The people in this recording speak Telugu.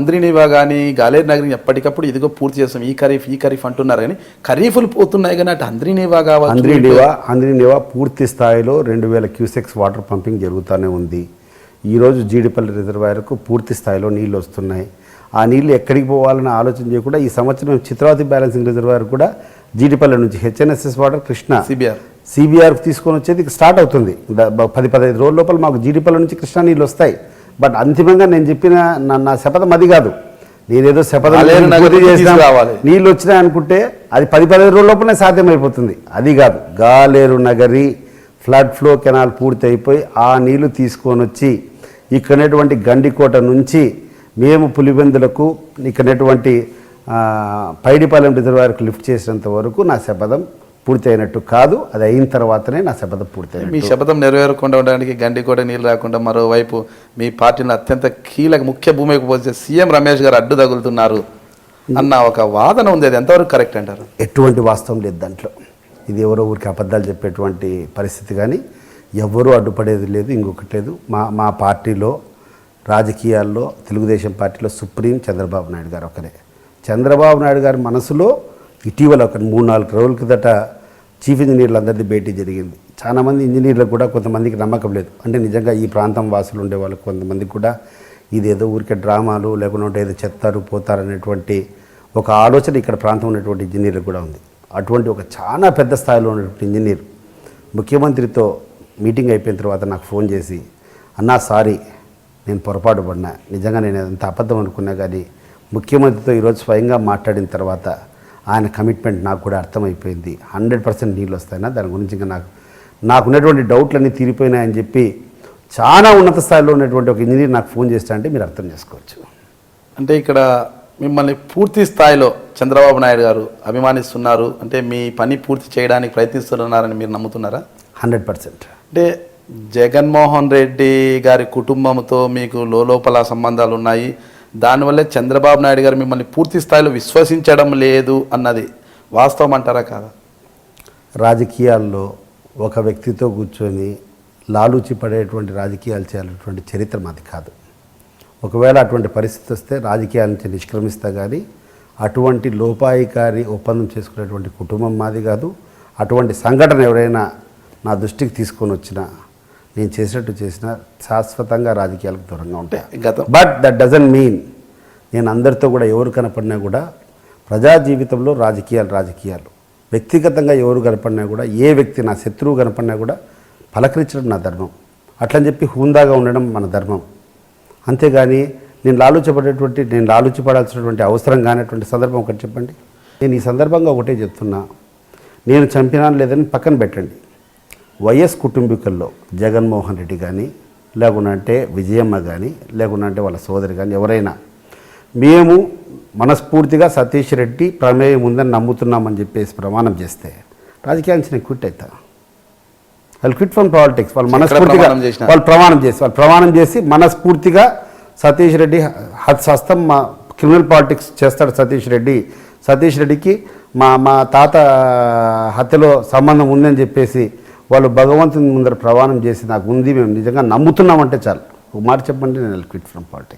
అంద్రినివా కానీ గాలేరు నగరిని ఎప్పటికప్పుడు ఇదిగో పూర్తి చేస్తాం ఈ ఖరీఫ్ అంటున్నారు కానీ ఖరీఫ్లు పోతున్నాయి కానీ అటు అంద్రినివా కావాలి. అంద్రినివా పూర్తి స్థాయిలో 2000 క్యూసెక్స్ వాటర్ పంపింగ్ జరుగుతూనే ఉంది. ఈరోజు జీడిపల్లి రిజర్వాయర్కు పూర్తి స్థాయిలో నీళ్ళు వస్తున్నాయి. ఆ నీళ్ళు ఎక్కడికి పోవాలని ఆలోచన చేయకుండా ఈ సంవత్సరం చిత్రావతి బ్యాలెన్సింగ్ రిజర్వాయర్ కూడా జీడిపల్లి నుంచి హెచ్ఎన్ఎస్ఎస్ వాటర్ కృష్ణ సిబిఆర్ తీసుకొని వచ్చేది స్టార్ట్ అవుతుంది. 10-15 రోజుల లోపల మాకు జీడిపల్లి నుంచి కృష్ణా నీళ్ళు వస్తాయి. బట్ అంతిమంగా నేను చెప్పిన నా శపథం అది కాదు. నేనేదో శపథం నీళ్ళు వచ్చినాయి అనుకుంటే అది 10-15 రోజుల లోపలనే సాధ్యమైపోతుంది. అది కాదు, Galeru Nagari flood flow canal పూర్తి అయిపోయి ఆ నీళ్లు తీసుకొని వచ్చి ఇక్కడటువంటి గండికోట నుంచి మేము పులివెందులకు ఇక్కడటువంటి పైడిపాలెం రిజర్వాయర్కు లిఫ్ట్ చేసినంత వరకు నా శపథం పూర్తి అయినట్టు కాదు. అది అయిన తర్వాతనే నా శపథం పూర్తి అయినట్టు. మీ శపథం నెరవేరకుండా ఉండడానికి గండికోట నీళ్ళు రాకుండా మరోవైపు మీ పార్టీలో అత్యంత కీలక ముఖ్య భూమికి పోతే సీఎం రమేష్ గారు అడ్డు తగులుతున్నారు అన్న ఒక వాదన ఉంది. అది ఎంతవరకు కరెక్ట్ అంటారు? ఎటువంటి వాస్తవం లేదు దాంట్లో. ఇది ఎవరో ఊరికి అబద్ధాలు చెప్పేటువంటి పరిస్థితి కానీ ఎవరూ అడ్డుపడేది లేదు. ఇంకొకటి లేదు, మా పార్టీలో రాజకీయాల్లో తెలుగుదేశం పార్టీలో సుప్రీం చంద్రబాబు నాయుడు గారు ఒకరే. చంద్రబాబు నాయుడు గారి మనసులో ఇటీవల ఒక 3-4 రోజుల కిందట చీఫ్ ఇంజనీర్లు అందరిది భేటీ జరిగింది. చాలామంది ఇంజనీర్లకు కూడా కొంతమందికి నమ్మకం లేదు. అంటే నిజంగా ఈ ప్రాంతం వాసులు ఉండే వాళ్ళకి కొంతమందికి కూడా ఇదేదో ఊరికే డ్రామాలు లేకుండా ఏదో చెప్తారు పోతారు అనేటువంటి ఒక ఆలోచన ఇక్కడ ప్రాంతం ఉన్నటువంటి ఇంజనీర్లకు కూడా ఉంది. అటువంటి ఒక చాలా పెద్ద స్థాయిలో ఉన్నటువంటి ఇంజనీర్ ముఖ్యమంత్రితో మీటింగ్ అయిపోయిన తర్వాత నాకు ఫోన్ చేసి, అన్నా సారీ నేను పొరపాటు పడినా, నిజంగా నేను ఎంత అబద్ధం అనుకున్నా కానీ ముఖ్యమంత్రితో ఈరోజు స్వయంగా మాట్లాడిన తర్వాత ఆయన కమిట్మెంట్ నాకు కూడా అర్థమైపోయింది. 100% నీళ్ళు వస్తాయన్నా, దాని గురించి ఇంకా నాకున్నటువంటి డౌట్లన్నీ తీరిపోయినాయని చెప్పి చాలా ఉన్నత స్థాయిలో ఉన్నటువంటి ఒక ఇంజనీర్ నాకు ఫోన్ చేస్తా అంటే మీరు అర్థం చేసుకోవచ్చు. అంటే ఇక్కడ మిమ్మల్ని పూర్తి స్థాయిలో చంద్రబాబు నాయుడు గారు అభిమానిస్తున్నారు అంటే మీ పని పూర్తి చేయడానికి ప్రయత్నిస్తున్నారని మీరు నమ్ముతున్నారా? 100%. అంటే జగన్మోహన్ రెడ్డి గారి కుటుంబంతో మీకు లోపల సంబంధాలు ఉన్నాయి, దానివల్లే చంద్రబాబు నాయుడు గారు మిమ్మల్ని పూర్తి స్థాయిలో విశ్వసించడం లేదు అన్నది వాస్తవం అంటారా కాదా? రాజకీయాల్లో ఒక వ్యక్తితో కూర్చొని లాలూచి పడేటువంటి రాజకీయాలు చేయాలనేటువంటి చరిత్ర మాది కాదు. ఒకవేళ అటువంటి పరిస్థితి వస్తే రాజకీయాల నుంచి నిష్క్రమిస్తా కానీ అటువంటి లోపాయికారి ఒప్పందం చేసుకునేటువంటి కుటుంబం మాది కాదు. అటువంటి సంఘటన ఎవరైనా నా దృష్టికి తీసుకొని వచ్చినా నేను చేసినట్టు చేసినా శాశ్వతంగా రాజకీయాలకు దూరంగా ఉంటాయి. బట్ దట్ డజంట్ మీన్ నేను అందరితో కూడా ఎవరు కనపడినా కూడా ప్రజా జీవితంలో రాజకీయాలు వ్యక్తిగతంగా ఎవరు కనపడినా కూడా ఏ వ్యక్తి నా శత్రువు కనపడినా కూడా పలకరించడం నా ధర్మం. అట్లని చెప్పి హుందాగా ఉండడం మన ధర్మం. అంతేగాని నేను లాలూచిపడాల్సినటువంటి అవసరం కానటువంటి సందర్భం ఒకటి చెప్పండి. నేను ఈ సందర్భంగా ఒకటే చెప్తున్నా, నేను చంపినాను లేదని పక్కన పెట్టండి. వైఎస్ కుటుంబీకుల్లో జగన్మోహన్ రెడ్డి కానీ లేకుంటే విజయమ్మ కానీ లేకుంటే వాళ్ళ సోదరి కానీ ఎవరైనా మేము మనస్ఫూర్తిగా సతీష్ రెడ్డి ప్రమేయం ఉందని నమ్ముతున్నామని చెప్పేసి ప్రమాణం చేస్తే రాజకీయాల నుంచి నేను క్విట్ అవుతా. వాళ్ళు క్విట్ ఫ్రమ్ పాలిటిక్స్. వాళ్ళు మనస్ఫూర్తిగా వాళ్ళు ప్రమాణం చేసి మనస్ఫూర్తిగా సతీష్ రెడ్డి హస్తం మా క్రిమినల్ పాలిటిక్స్ చేస్తాడు సతీష్ రెడ్డికి మా తాత హత్యలో సంబంధం ఉందని చెప్పేసి వాళ్ళు భగవంతుని ముందర ప్రమాణం చేసి నాకు ఉంది, మేము నిజంగా నమ్ముతున్నామంటే చాలు. ఒక మాట చెప్పండి, నేను క్విట్ ఫ్రమ్ పాలిటిక్స్.